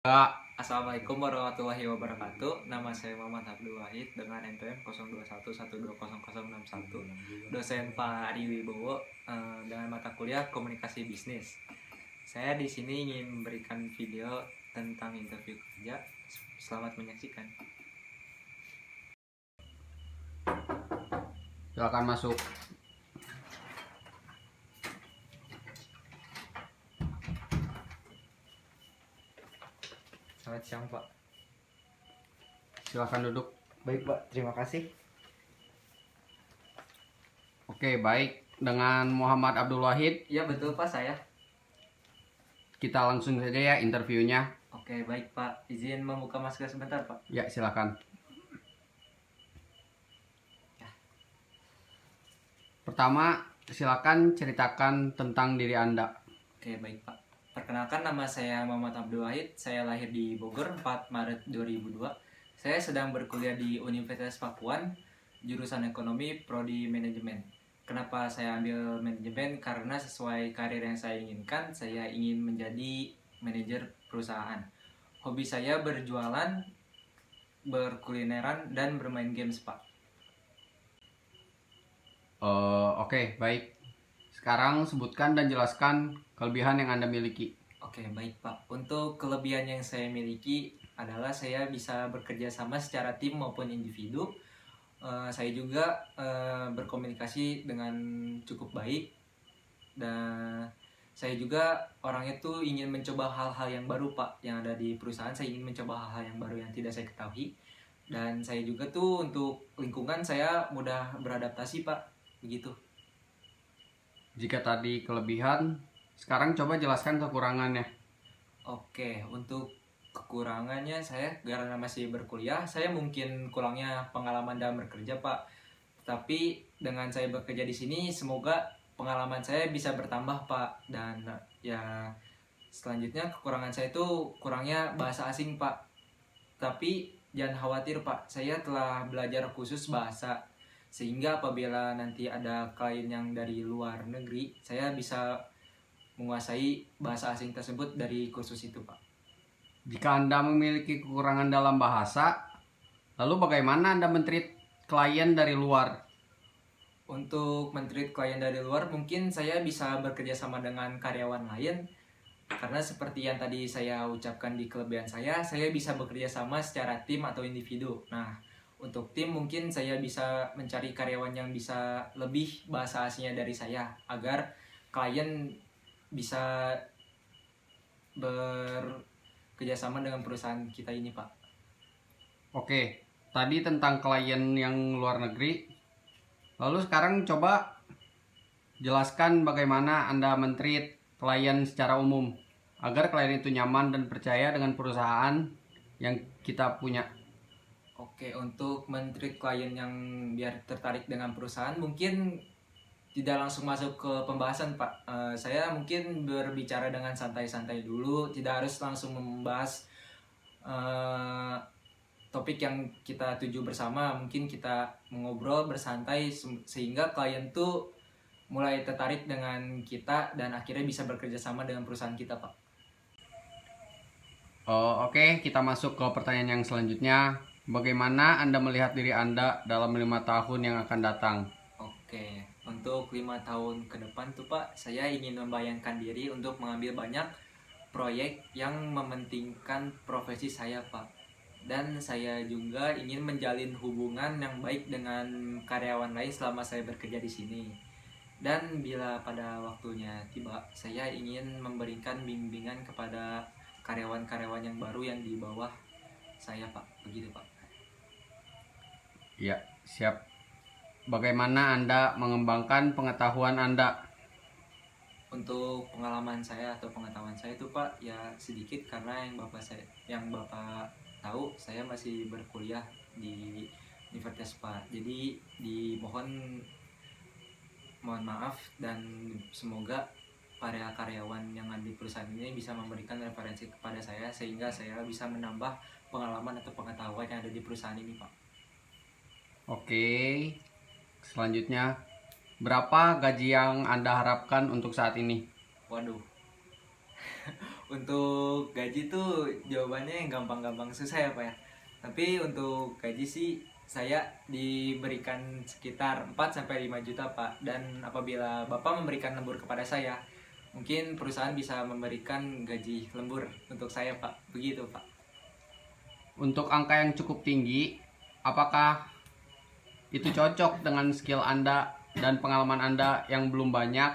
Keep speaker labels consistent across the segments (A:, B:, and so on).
A: Kak,
B: Assalamualaikum warahmatullahi wabarakatuh. Nama saya Muhammad Abdul Wahid dengan NPM 0211200061. Dosen Pak Ari Wibowo dengan mata kuliah Komunikasi Bisnis. Saya di sini ingin memberikan video tentang interview kerja. Selamat menyaksikan.
A: silakan masuk.
B: Selamat siang, Pak.
A: Silakan duduk.
B: Baik, Pak. Terima kasih.
A: Oke, baik. Dengan Muhammad Abdul Wahid,
B: Iya, betul, Pak, saya.
A: kita langsung saja ya interviewnya.
B: Oke, baik, Pak. Izin membuka masker sebentar, Pak.
A: Ya, silakan. Pertama, silakan ceritakan tentang diri Anda.
B: Oke, baik, Pak. Perkenalkan, nama saya Muhammad Abdul Wahid. Saya lahir di Bogor 4 Maret 2002. Saya sedang berkuliah di Universitas Pakuan, jurusan Ekonomi, Prodi Manajemen. Kenapa saya ambil manajemen? Karena sesuai karir yang saya inginkan, saya ingin menjadi manajer perusahaan. Hobi saya berjualan, berkulineran, dan bermain games, Pak.
A: Oke, baik. Sekarang sebutkan dan jelaskan kelebihan yang Anda miliki.
B: Oke, baik, Pak. Untuk kelebihan yang saya miliki adalah saya bisa bekerja sama secara tim maupun individu. Saya juga berkomunikasi dengan cukup baik, dan saya juga orangnya tuh ingin mencoba hal-hal yang baru, Pak, yang ada di perusahaan. Saya ingin mencoba hal-hal yang baru yang tidak saya ketahui, dan saya juga tuh untuk lingkungan saya mudah beradaptasi, Pak, begitu.
A: Jika tadi kelebihan, sekarang coba jelaskan kekurangannya.
B: Oke, untuk kekurangannya saya karena masih berkuliah, saya mungkin kurangnya pengalaman dalam bekerja, Pak. Tapi dengan saya bekerja di sini, semoga pengalaman saya bisa bertambah, Pak. Dan ya selanjutnya kekurangan saya itu kurangnya bahasa asing, Pak. Tapi jangan khawatir, Pak. Saya telah belajar khusus bahasa, sehingga apabila nanti ada klien yang dari luar negeri, saya bisa menguasai bahasa asing tersebut dari kursus itu, Pak.
A: Jika Anda memiliki kekurangan dalam bahasa, lalu bagaimana Anda men-treat klien dari luar?
B: Untuk men-treat klien dari luar, mungkin saya bisa bekerja sama dengan karyawan lain, karena seperti yang tadi saya ucapkan di kelebihan saya bisa bekerja sama secara tim atau individu. Nah, untuk tim mungkin saya bisa mencari karyawan yang bisa lebih bahasa asingnya dari saya, agar klien bisa bekerjasama dengan perusahaan kita ini, Pak.
A: Oke, tadi tentang klien yang luar negeri. Lalu sekarang coba jelaskan bagaimana Anda men-treat klien secara umum agar klien itu nyaman dan percaya dengan perusahaan yang kita punya.
B: Oke, untuk men-treat klien yang biar tertarik dengan perusahaan, mungkin tidak langsung masuk ke pembahasan, Pak. Saya mungkin berbicara dengan santai-santai dulu, tidak harus langsung membahas topik yang kita tuju bersama. Mungkin kita mengobrol bersantai sehingga klien tuh mulai tertarik dengan kita dan akhirnya bisa bekerja sama dengan perusahaan kita, Pak.
A: Oke, kita masuk ke pertanyaan yang selanjutnya. Bagaimana Anda melihat diri Anda dalam 5 tahun yang akan datang?
B: Oke, untuk 5 tahun ke depan tuh, Pak, saya ingin membayangkan diri untuk mengambil banyak proyek yang mementingkan profesi saya, Pak. Dan saya juga ingin menjalin hubungan yang baik dengan karyawan lain selama saya bekerja di sini. Dan bila pada waktunya tiba, saya ingin memberikan bimbingan kepada karyawan-karyawan yang baru yang di bawah saya, Pak. Begitu, Pak.
A: Ya, siap. Bagaimana Anda mengembangkan pengetahuan Anda?
B: Untuk pengalaman saya atau pengetahuan saya itu, Pak, ya sedikit, karena yang Bapak tahu, saya masih berkuliah di Universitas, Pak. Jadi mohon maaf, dan semoga para karyawan yang ada di perusahaan ini bisa memberikan referensi kepada saya sehingga saya bisa menambah pengalaman atau pengetahuan yang ada di perusahaan ini, Pak.
A: Oke. Selanjutnya, berapa gaji yang Anda harapkan untuk saat ini?
B: Waduh. Untuk gaji tuh jawabannya yang gampang-gampang susah ya Pak ya. Tapi untuk gaji sih saya diberikan sekitar 4 sampai 5 juta Pak. Dan apabila Bapak memberikan lembur kepada saya, mungkin perusahaan bisa memberikan gaji lembur untuk saya Pak. Begitu Pak.
A: Untuk angka yang cukup tinggi, apakah itu cocok dengan skill Anda dan pengalaman Anda yang belum banyak?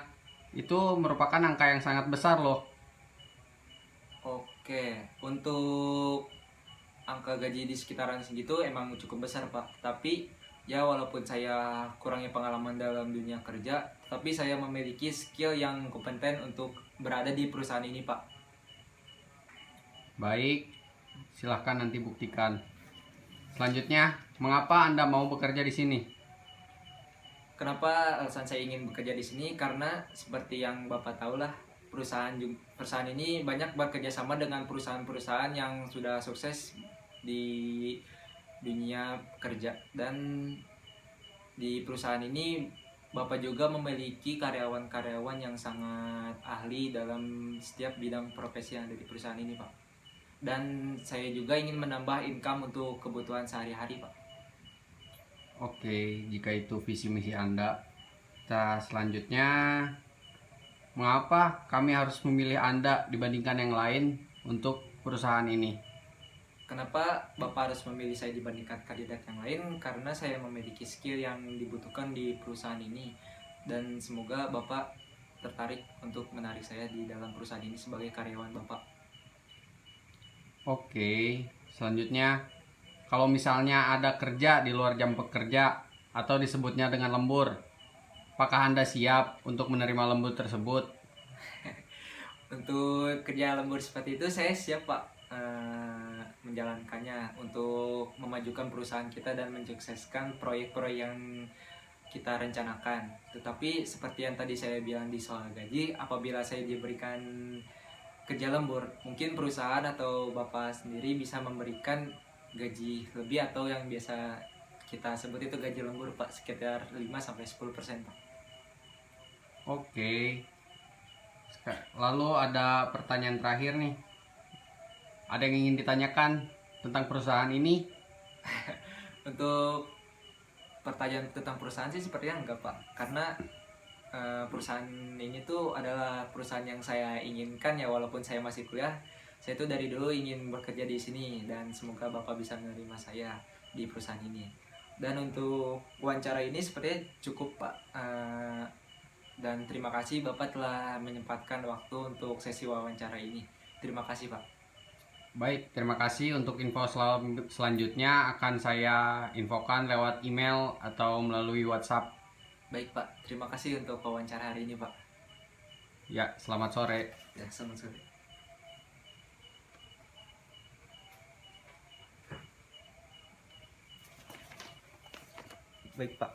A: Itu merupakan angka yang sangat besar loh.
B: Oke, untuk angka gaji di sekitaran segitu emang cukup besar Pak. Tapi ya walaupun saya kurangnya pengalaman dalam dunia kerja, tapi saya memiliki skill yang kompeten untuk berada di perusahaan ini Pak.
A: Baik, silahkan nanti buktikan. Selanjutnya, mengapa Anda mau bekerja di sini?
B: Kenapa alasan saya ingin bekerja di sini? Karena seperti yang Bapak tahu lah, perusahaan ini banyak bekerja sama dengan perusahaan-perusahaan yang sudah sukses di dunia kerja. Dan di perusahaan ini Bapak juga memiliki karyawan-karyawan yang sangat ahli dalam setiap bidang profesi yang ada di perusahaan ini Pak. Dan saya juga ingin menambah income untuk kebutuhan sehari-hari Pak.
A: Oke, jika itu visi misi Anda. Kita selanjutnya, mengapa kami harus memilih Anda dibandingkan yang lain untuk perusahaan ini?
B: Kenapa Bapak harus memilih saya dibandingkan kandidat yang lain? Karena saya memiliki skill yang dibutuhkan di perusahaan ini. Dan semoga Bapak tertarik untuk menarik saya di dalam perusahaan ini sebagai karyawan Bapak.
A: Oke, selanjutnya, kalau misalnya ada kerja di luar jam bekerja atau disebutnya dengan lembur, apakah Anda siap untuk menerima lembur tersebut?
B: Untuk kerja lembur seperti itu saya siap Pak, menjalankannya untuk memajukan perusahaan kita dan mensukseskan proyek-proyek yang kita rencanakan. Tetapi seperti yang tadi saya bilang di soal gaji, apabila saya diberikan kerja lembur, mungkin perusahaan atau Bapak sendiri bisa memberikan gaji lebih atau yang biasa kita sebut itu gaji lembur Pak, sekitar 5-10% Pak.
A: Oke. Lalu ada pertanyaan terakhir nih. Ada yang ingin ditanyakan tentang perusahaan ini?
B: Untuk pertanyaan tentang perusahaan sih sepertinya enggak Pak, karena perusahaan ini tuh adalah perusahaan yang saya inginkan ya, walaupun saya masih kuliah. Saya tuh dari dulu ingin bekerja di sini dan semoga Bapak bisa menerima saya di perusahaan ini. Dan untuk wawancara ini sepertinya cukup Pak. Dan terima kasih Bapak telah menyempatkan waktu untuk sesi wawancara ini. Terima kasih Pak.
A: Baik, terima kasih. Untuk info selanjutnya akan saya infokan lewat email atau melalui WhatsApp.
B: Baik Pak, terima kasih untuk wawancara hari ini Pak.
A: Ya, selamat sore.
B: Ya, selamat sore. Baik Pak.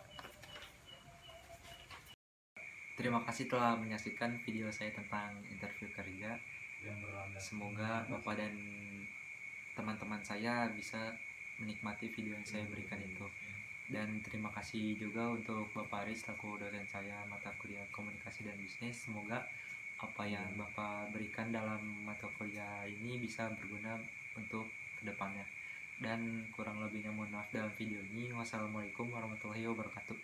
B: Terima kasih telah menyaksikan video saya tentang interview kerja. Semoga Bapak dan teman-teman saya bisa menikmati video yang saya berikan itu. Dan terima kasih juga untuk Bapak Aris selaku dosen saya mata kuliah komunikasi dan bisnis. Semoga apa yang Bapak berikan dalam mata kuliah ini bisa berguna untuk kedepannya. Dan kurang lebihnya mohon maaf dalam video ini. Wassalamualaikum warahmatullahi wabarakatuh.